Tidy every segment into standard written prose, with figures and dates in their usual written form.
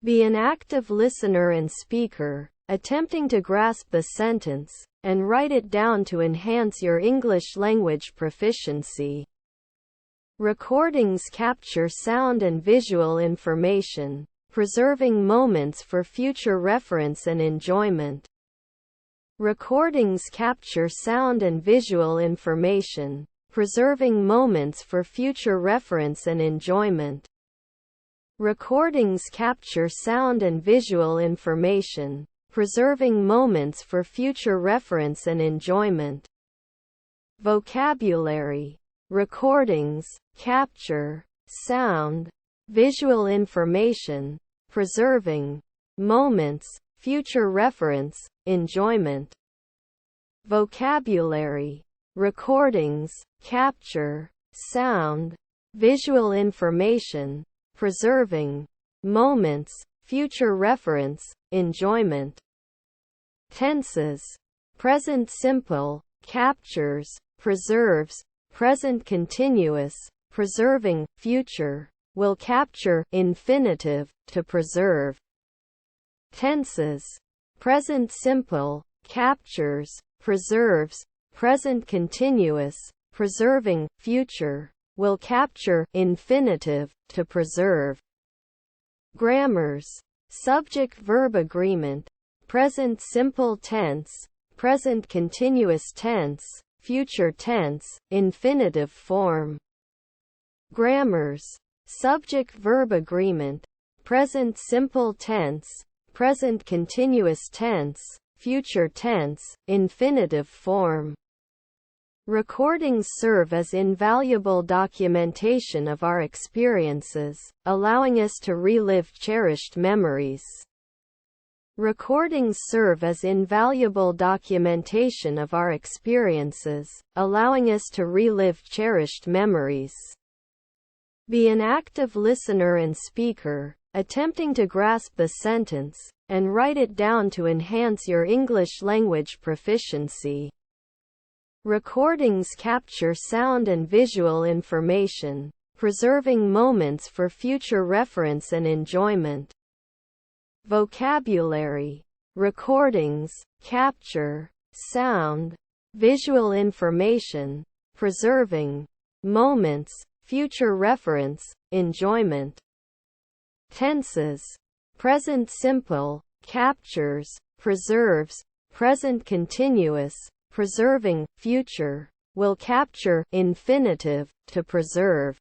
Be an active listener and speaker, attempting to grasp the sentence, and write it down to enhance your English language proficiency. Recordings capture sound and visual information, preserving moments for future reference and enjoyment. Recordings capture sound and visual information, preserving moments for future reference and enjoyment. Recordings capture sound and visual information, preserving moments for future reference and enjoyment. Vocabulary. Recordings capture sound, visual information, preserving moments, future reference, enjoyment. Vocabulary. Recordings capture sound, visual information, preserving moments, future reference, enjoyment. Tenses. Present simple captures, preserves, present continuous, preserving, future, will capture, infinitive, to preserve. Tenses. Present simple captures, preserves, present continuous, preserving, future, will capture, infinitive, to preserve. Grammars. Subject-verb agreement, present simple tense, present continuous tense, future tense, infinitive form. Grammars. Subject-verb agreement, present simple tense, present continuous tense, future tense, infinitive form. Recordings serve as invaluable documentation of our experiences, allowing us to relive cherished memories. Recordings serve as invaluable documentation of our experiences, allowing us to relive cherished memories. Be an active listener and speaker, attempting to grasp the sentence, and write it down to enhance your English language proficiency. Recordings capture sound and visual information, preserving moments for future reference and enjoyment. Vocabulary. Recordings capture sound, visual information, preserving moments, future reference, enjoyment. Tenses. Present simple captures, preserves, present continuous, preserving, future, will capture, infinitive, to preserve.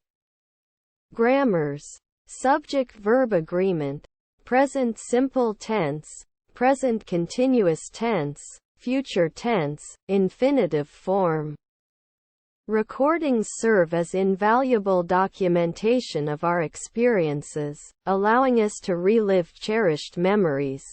Grammars. Subject-verb agreement, present simple tense, present continuous tense, future tense, infinitive form. Recordings serve as invaluable documentation of our experiences, allowing us to relive cherished memories.